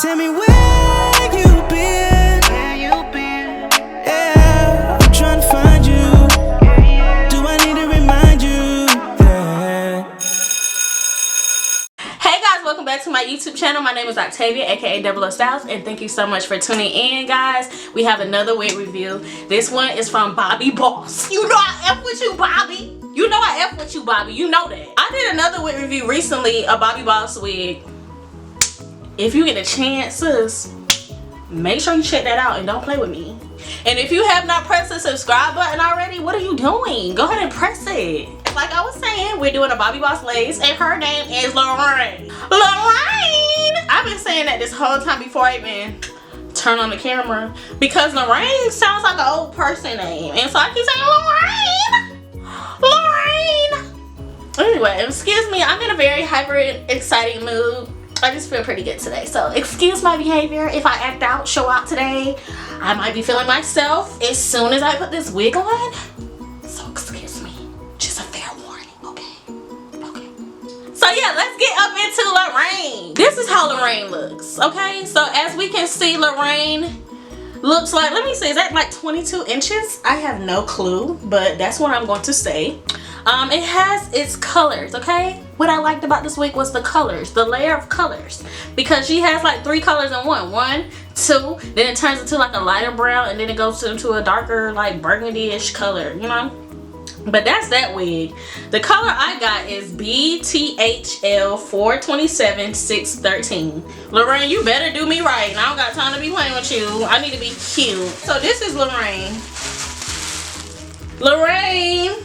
Tell me where you been. Yeah, I'm trying to find you. Do I need to remind you? Yeah. Hey guys, welcome back to my YouTube channel. My name is Octavia, aka Double O Styles, and thank you so much for tuning in, guys. We have another wig review. This one is from Bobbi Boss. You know I F with you, Bobbi. You know I F with you, Bobbi. You know that. I did another wig review recently, a Bobbi Boss wig. If you get a chance, sis, make sure you check that out and don't play with me. And if you have not pressed the subscribe button already, what are you doing? Go ahead and press it. Like I was saying, we're doing a Bobbi Boss lace, and her name is Lorraine. Lorraine! I've been saying that this whole time before I even turn on the camera, because Lorraine sounds like an old person name, and so I keep saying Lorraine. Lorraine. Anyway, excuse me, I'm in a very hyper exciting mood. I just feel pretty good today, so excuse my behavior if I act out, show out today. I might be feeling myself as soon as I put this wig on, so excuse me. Just a fair warning, okay? Okay. So yeah, let's get up into Lorraine. This is how Lorraine looks, okay? So as we can see, Lorraine looks like, let me see, is that like 22 inches? I have no clue, but that's what I'm going to say. It has its colors, okay? What I liked about this wig was the colors, the layer of colors, because she has like 3 colors in one. 1, 2, then it turns into like a lighter brown, and then it goes into a darker like burgundy-ish color, you know? But that's that wig. The color I got is MLF434 613. Lorraine, you better do me right, and I don't got time to be playing with you. I need to be cute. So this is Lorraine. Lorraine.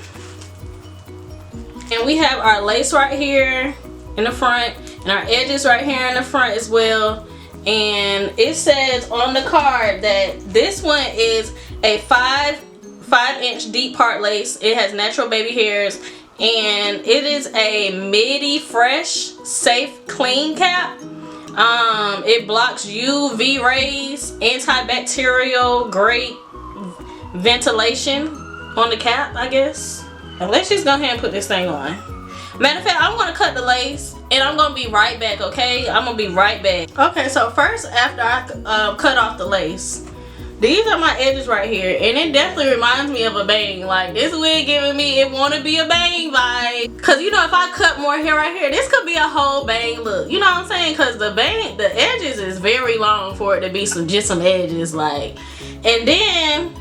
And we have our lace right here in the front, and our edges right here in the front as well. And it says on the card that this one is a 5-inch deep part lace. It has natural baby hairs, and it is a MediFRESH safe clean cap. It blocks UV rays, antibacterial, great ventilation on the cap, I guess. Let's just go ahead and put this thing on. Matter of fact, I'm going to cut the lace, and I'm going to be right back, okay? I'm going to be right back. Okay, so first, after I cut off the lace, these are my edges right here, and it definitely reminds me of a bang. Like, this wig giving me it want to be a bang vibe. Because, you know, if I cut more hair right here, this could be a whole bang look. You know what I'm saying? Because the edges is very long for it to be just some edges, like. And then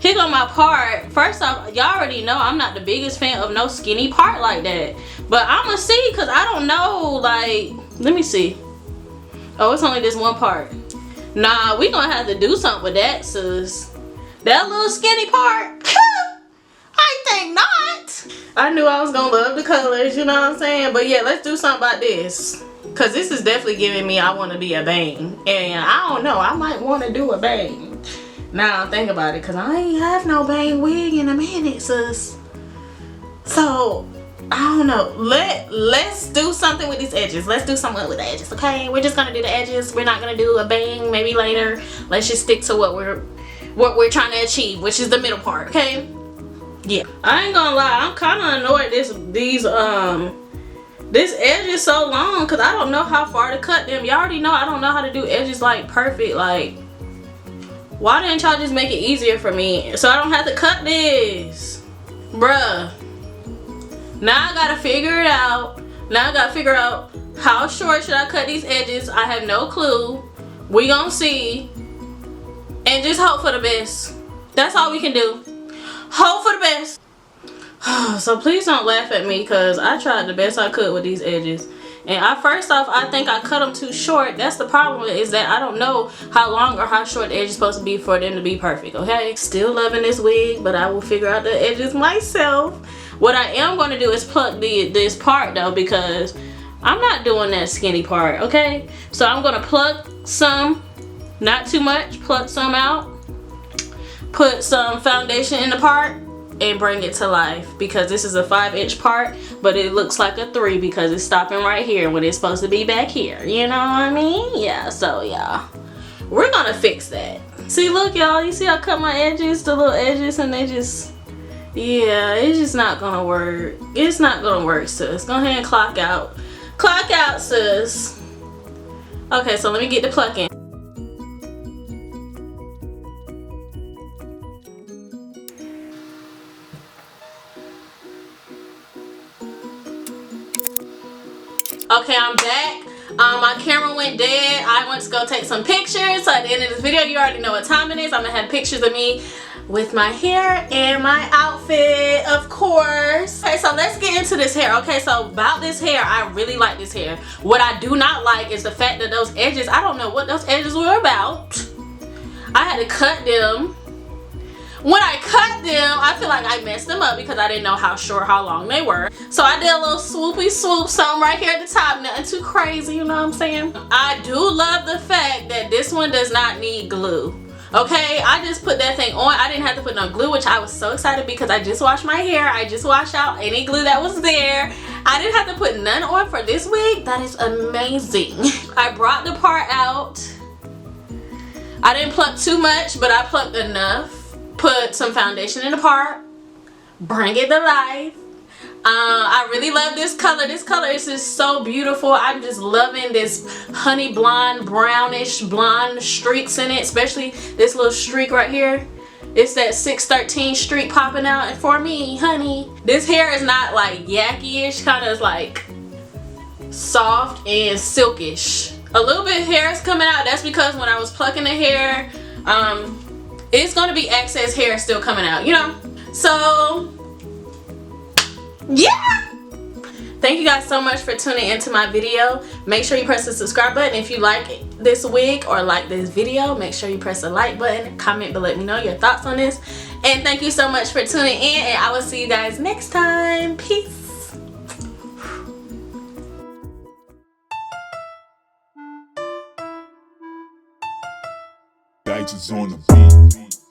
here go my part. First off, y'all already know I'm not the biggest fan of no skinny part like that. But I'm gonna see, because I don't know, like, let me see. Oh, it's only this one part. Nah, we gonna have to do something with that, sis. That little skinny part. I think not. I knew I was gonna love the colors, you know what I'm saying? But yeah, let's do something about this. Because this is definitely giving me I want to be a bang. And I don't know, I might want to do a bang. Now think about it, because I ain't have no bang wig in a minute, sis. So, I don't know. Let's do something with these edges. Let's do something with the edges, okay? We're just going to do the edges. We're not going to do a bang maybe later. Let's just stick to what we're trying to achieve, which is the middle part, okay? Yeah. I ain't gonna lie. I'm kind of annoyed this edge is so long, because I don't know how far to cut them. Y'all already know I don't know how to do edges like perfect, like. Why didn't y'all just make it easier for me so I don't have to cut this? Bruh. Now I gotta figure it out. Now I gotta figure out how short should I cut these edges. I have no clue. We gonna see. And just hope for the best. That's all we can do. Hope for the best. So please don't laugh at me, because I tried the best I could with these edges. And first off, I think I cut them too short. That's the problem, is that I don't know how long or how short the edge is supposed to be for them to be perfect, okay? Still loving this wig, but I will figure out the edges myself. What I am going to do is pluck this part, though, because I'm not doing that skinny part, okay? So I'm going to pluck some, not too much, pluck some out, put some foundation in the part, and bring it to life, because this is a 5-inch part, but it looks like a 3 because it's stopping right here when it's supposed to be back here. You know what I mean? Yeah, so yeah, we're gonna fix that. See, look, y'all, you see I cut my edges, the little edges, and they just, yeah, it's just not gonna work. It's not gonna work, sis. Go ahead and clock out, sis. Okay, so let me get the plucking. Okay, I'm back. My camera went dead. I went to go take some pictures. So at the end of this video, you already know what time it is. I'm gonna have pictures of me with my hair and my outfit, of course. Okay, so let's get into this hair. Okay, so about this hair, I really like this hair. What I do not like is the fact that those edges, I don't know what those edges were about. I had to cut them. When I cut them, I feel like I messed them up because I didn't know how short, how long they were. So I did a little swoopy swoop, something right here at the top, nothing too crazy, you know what I'm saying? I do love the fact that this one does not need glue. Okay, I just put that thing on. I didn't have to put no glue, which I was so excited because I just washed my hair. I just washed out any glue that was there. I didn't have to put none on for this wig. That is amazing. I brought the part out. I didn't pluck too much, but I plucked enough. Put some foundation in the part, bring it to life. I really love this color. This color is just so beautiful. I'm just loving this honey blonde, brownish blonde streaks in it, especially this little streak right here. It's that 613 streak popping out, and for me, honey, this hair is not like yucky-ish, kind of like soft and silkish. A little bit of hair is coming out. That's because when I was plucking the hair, it's gonna be excess hair still coming out, you know? So, yeah! Thank you guys so much for tuning into my video. Make sure you press the subscribe button. If you like this wig or like this video, make sure you press the like button. Comment below, let me know your thoughts on this. And thank you so much for tuning in, and I will see you guys next time. Peace. Dice is on the beat.